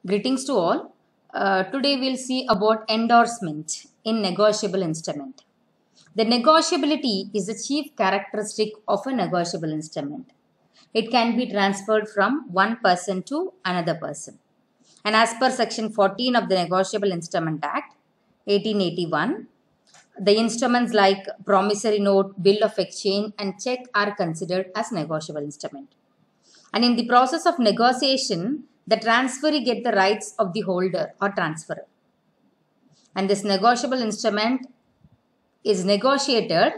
Greetings to all. Today we'll see about endorsement in negotiable instrument. The negotiability is the chief characteristic of a negotiable instrument. It can be transferred from one person to another person. And as per section 14 of the Negotiable Instrument Act 1881, the instruments like promissory note, bill of exchange and check are considered as negotiable instrument. And in the process of negotiation, the transferee get the rights of the holder or transferor. And this negotiable instrument is negotiated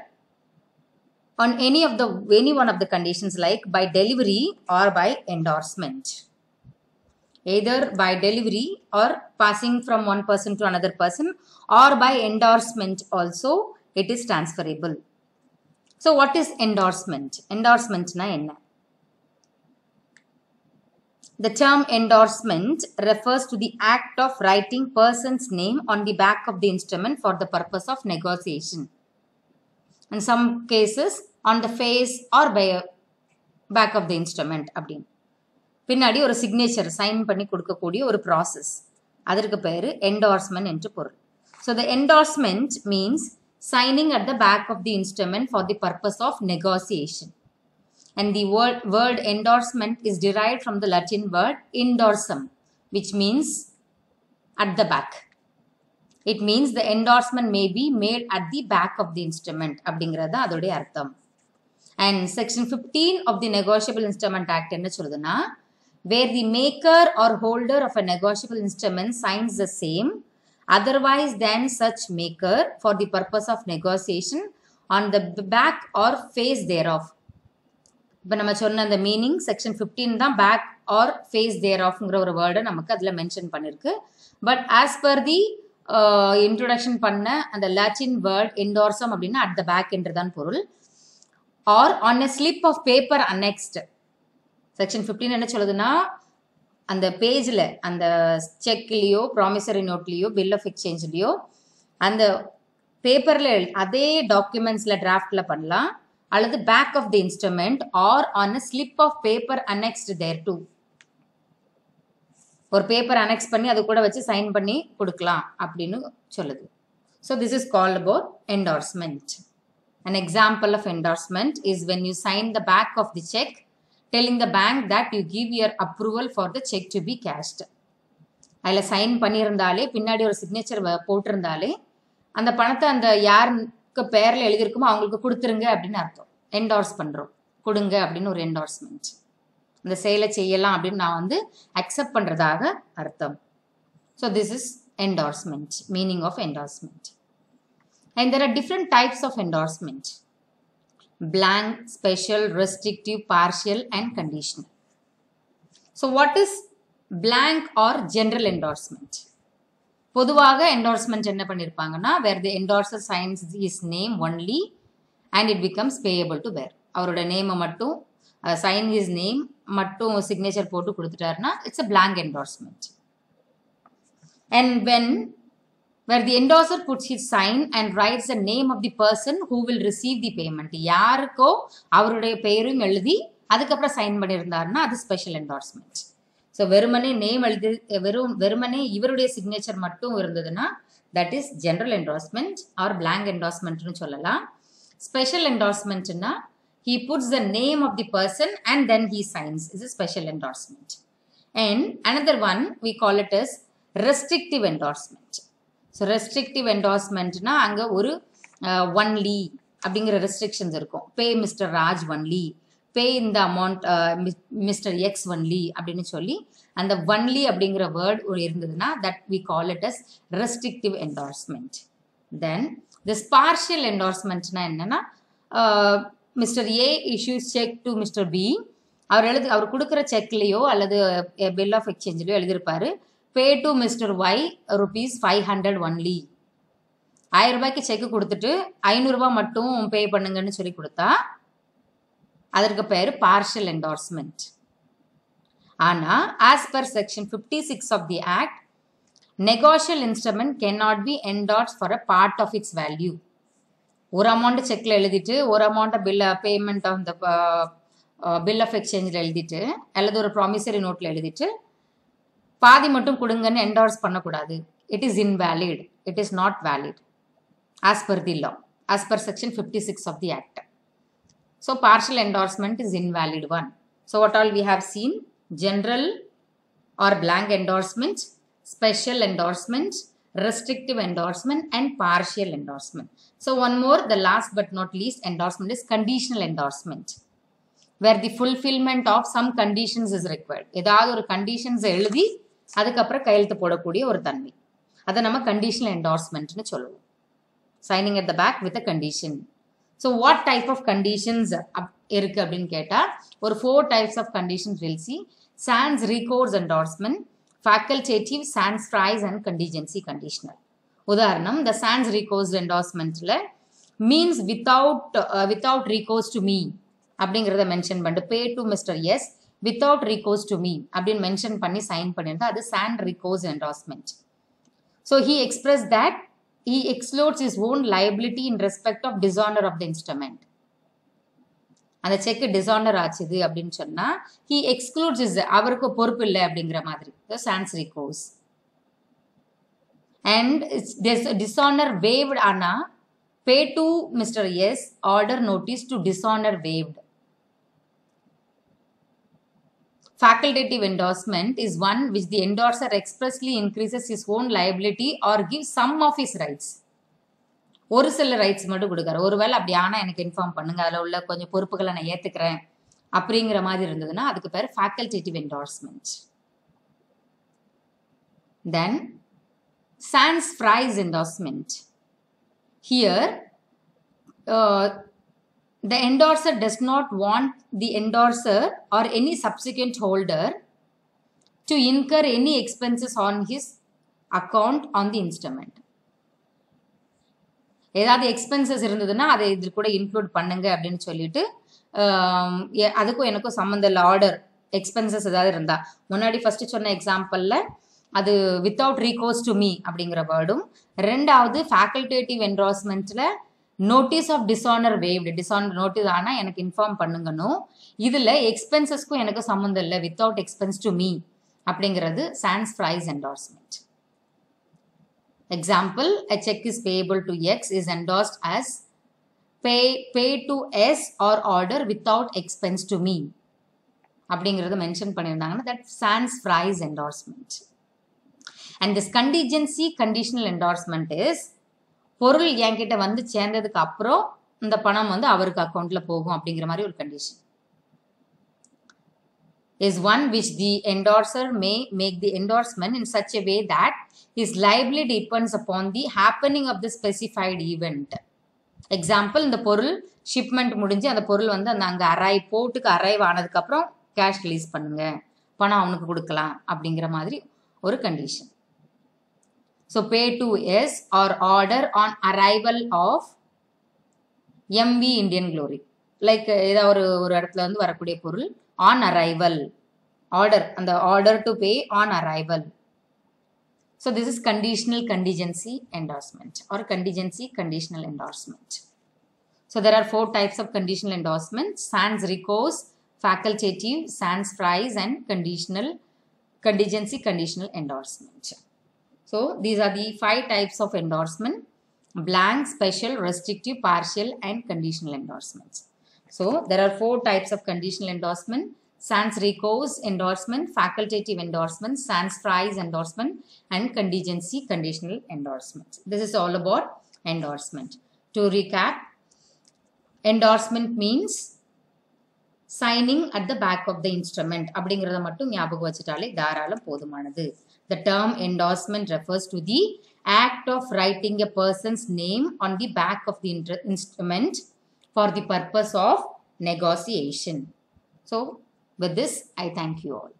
on any one of the conditions like by delivery or by endorsement. Either by delivery or passing from one person to another person, or by endorsement also it is transferable. So what is endorsement? Endorsement na enna? The term endorsement refers to the act of writing person's name on the back of the instrument for the purpose of negotiation. In some cases, on the face or by back of the instrument. பின்னாடி ஒரு signature sign பண்ணி கொடுக்கக்கூடிய ஒரு process, அதற்கு பேர் endorsement என்று பொருள். So the endorsement means signing at the back of the instrument for the purpose of negotiation. And the word endorsement is derived from the Latin word indorsum, which means at the back. It means the endorsement may be made at the back of the instrument. அப்படிங்கிறது அதோடைய அர்த்தம். And section 15 of the Negotiable Instrument Act என்ன சொல்லுதுன்னா, where the maker or holder of a negotiable instrument signs the same, otherwise than such maker for the purpose of negotiation on the back or face thereof. இப்போ நம்ம சொன்ன அந்த meaning section 15 தான் back R face தேர் ஆஃப்ங்கிற ஒரு வேர்டை நமக்கு அதில் mention பண்ணியிருக்கு. But as per the introduction பண்ண அந்த லாட்டின் வேர்ட் என்டோர்சம் அப்படின்னா அட் த பேக் என்று தான் பொருள். Or on a slip of paper annexed. Section 15 என்ன சொல்லுதுன்னா, அந்த பேஜில் அந்த செக்லேயோ ப்ராமிசரி நோட்லேயோ பில் ஆஃப் எக்ஸ்சேஞ்ச்லேயோ அந்த பேப்பரில் அதே டாக்குமெண்ட்ஸில் டிராஃப்டில் பண்ணலாம், அல்லது back of the instrument or on a slip of paper annexed thereto. ஒரு பேப்பர் அனெக்ஸ் பண்ணி அது கூட வச்சு சைன் பண்ணி கொடுக்கலாம் அப்படின்னு சொல்லுது. So this is called about endorsement. An example of endorsement is when you sign the back of the check telling the bank that you give your approval for the check to be cashed. அதில் sign பண்ணியிருந்தாலே பின்னாடி ஒரு signature போட்டிருந்தாலே அந்த பணத்தை அந்த யாருக்கு பேரில் எழுதியிருக்குமோ அவங்களுக்கு கொடுத்துருங்க அப்படின்னு அர்த்தம். என்டார்ஸ் பண்ணுறோம், கொடுங்க அப்படின்னு ஒரு என்டார்ஸ்மெண்ட். அந்த செயலை செய்யலாம் அப்படின்னு நான் அக்செப்ட் பண்ணுறதாக அர்த்தம். So this is endorsement, meaning of endorsement. And there are different types of endorsement: blank, special, restrictive, partial and conditional. So what is blank or general endorsement? பொதுவாக endorsement என்ன பண்ணிருப்பாங்கன்னா, where the endorser signs his name only and it becomes payable to bearer. அவரோட name மட்டும் sign his name மட்டும் signature போட்டு கொடுத்துட்டாருன்னா it's a blank endorsement. And where the endorser puts his sign and writes the name of the person who will receive the payment. யாருக்கோ அவருடைய பெயரும் எழுதி அதுக்கப்புறம் sign பண்ணியிருந்தாருன்னா அது ஸ்பெஷல் என்டார்ஸ்மெண்ட். ஸோ வெறுமனே நேம் எழுதி வெறுமனே இவருடைய சிக்னேச்சர் மட்டும் இருந்ததுன்னா that is general endorsement or blank என்டார்ஸ்மெண்ட்னு சொல்லலாம். ஸ்பெஷல் என்டார்ஸ்மெண்ட்னா he puts the name of the person and then he signs is a special endorsement. And another one we call it as restrictive endorsement. So restrictive என்டார்ஸ்மெண்ட்னா அங்கே ஒரு only அப்படிங்கிற restrictions இருக்கும். Pay mister Raj only, pay இந்த amount mister X only அப்படின்னு சொல்லி அந்த only அப்படிங்கிற வேர்ட் இருந்ததுன்னா that we call it as restrictive endorsement. Then this partial என்டார்ஸ்மெண்ட்னா என்னன்னா, mister A issues cheque to mister B. அவர் கொடுக்குற செக்லேயோ அல்லது பில் ஆஃப் எக்ஸ்சேஞ்சிலையோ எழுதியிருப்பாரு pay to mister Y rupees 500 only. 1000 ரூபாய்க்கு செக் கொடுத்துட்டு 500 ரூபாய் மட்டும் பே பண்ணுங்கன்னு சொல்லி கொடுத்தா அதற்கு பேர் பார்ஷியல் என்டார்ஸ்மெண்ட். ஆனால் as per section 56 of the act, negotiable instrument can not be endorse for a part of its value. ஒரு அமௌண்ட் செக்கில் எழுதிட்டு ஒரு அமௌண்ட்டை payment of the bill of எக்ஸ்சேஞ்சில் எழுதிட்டு அல்லது ஒரு ப்ராமிசரி நோட்டில் எழுதிட்டு பாதி மட்டும் கொடுங்கன்னு என்டார்ஸ் பண்ணக்கூடாது. It is invalid. It is not valid as per the law, as per section 56 of the act. So partial endorsement is invalid one. So what all we have seen? General or blank endorsement, special endorsement, restrictive endorsement and partial endorsement. So one more, the last but not least endorsement is conditional endorsement, where the fulfillment of some conditions is required. ஏதாவது ஒரு conditions எழுதி அதுக்கப்புறம் கையெழுத்து போடக்கூடிய ஒரு தன்மை, அதை நம்ம conditional endorsement னு சொல்லுவோம். Signing at the back with a condition. So what type of conditions இருக்கு அப்படின்னு கேட்டா ஒரு 4 types of conditions we'll see. Sans recourse endorsement, facultative, sans phrase and contingency conditional. உதாரணம், the sans recourse endorsementல means without recourse to me அப்படிங்கிறத mention பண்ணிட்டு pay to Mr. S without recourse to me அப்படின்னு mention பண்ணி sign பண்ணியிருந்தா அது sans recourse endorsement. So he expressed that he excludes his own liability in respect of dishonor of the instrument. அந்த check டிசானர் ஆச்சுது அப்படின்னு சொன்னா he excludes his, அவருக்கு பொறுப்பு இல்லை அப்படிங்கிற மாதிரி sans recourse. And dishonor waived ஆனா pay to Mr. S order notice to dishonor waived. Facultative endorsement is one which the endorser expressly increases his own liability or gives some of his rights. ஒரு சில rights மட்டும் கொடுக்குறாரு. ஒருவேளை அப்படி ஆனால் எனக்கு inform பண்ணுங்க, அதில் உள்ள கொஞ்சம் பொறுப்புகளை நான் ஏற்றுக்கிறேன் அப்படிங்கிற மாதிரி இருந்ததுன்னா அதுக்கு பேர் facultative endorsement. Then sans phrase endorsement. Here the endorser does not want the endorser or any subsequent holder to incur any expenses on his account on the instrument. ஏதாவது எக்ஸ்பென்சஸ் இருந்ததுன்னா அதை இது கூட இன்க்ளூட் பண்ணுங்க அப்படின்னு சொல்லிட்டு அதுக்கும் எனக்கும் சம்மந்தம் இல்லை. ஆர்டர் எக்ஸ்பென்சஸ் ஏதாவது இருந்தா முன்னாடி ஃபர்ஸ்ட் சொன்ன எக்ஸாம்பிளில் அது வித்தவுட் ரீகோர்ஸ் டு மீ அப்படிங்கிற வேர்டும், ரெண்டாவது ஃபேக்கல்டேட்டிவ் என்டார்ஸ்மெண்ட்ல notice of dishonour waived, dishonour notice ஆனால் எனக்கு இன்ஃபார்ம் பண்ணுங்கன்னு, இதில் எக்ஸ்பென்சஸ்க்கும் எனக்கு சம்மந்தம் இல்லை வித்தவுட் எக்ஸ்பென்ஸ் டு மீ அப்படிங்கிறது sans phrase endorsement. Example, a check is payable to X is endorsed as pay to S or order without expense to me அப்படிங்கிறது மென்ஷன் பண்ணியிருந்தாங்கன்னா that sans phrase endorsement. And this contingency conditional endorsement is பொருள் என்கிட்ட வந்து சேர்ந்ததுக்கு அப்புறம் இந்த பணம் வந்து அவருக்கு அக்கௌண்ட்ல போகும் அப்படிங்கிற மாதிரி ஒரு condition. Is one which the endorser may make the endorsement in such a way that his liability depends upon the happening of the specified event. Example, இந்த பொருள் ஷிப்மெண்ட் முடிஞ்சு அந்த பொருள் வந்து அந்த அங்கே போர்ட்டுக்கு அரைவ் ஆனதுக்கு அப்புறம் கேஷ் ரிலீஸ் பண்ணுங்க, பணம் அவனுக்கு கொடுக்கலாம் அப்படிங்கிற மாதிரி ஒரு condition. So pay to S or order on arrival of MV Indian Glory. Like ஏதாவது ஒரு இடத்துல வந்து வரக்கூடிய பொருள் on arrival, order, and the order to pay on arrival. So this is conditional contingency endorsement or contingency conditional endorsement. So there are 4 types of conditional endorsement: sans recourse, facultative, sans phrase and contingency conditional endorsement. So these are the 5 types of endorsement: blank, special, restrictive, partial and conditional endorsements. So there are 4 types of conditional endorsement: sans recourse endorsement, facultative endorsement, sans phrase endorsement and contingency conditional endorsements. This is all about endorsement. To recap, endorsement means signing at the back of the instrument. அப்படிங்கிறத மட்டும் ஞாபகம் வச்சுட்டாலே தாராளம் போதுமானது. The term endorsement refers to the act of writing a person's name on the back of the instrument for the purpose of negotiation. So with this, I thank you all.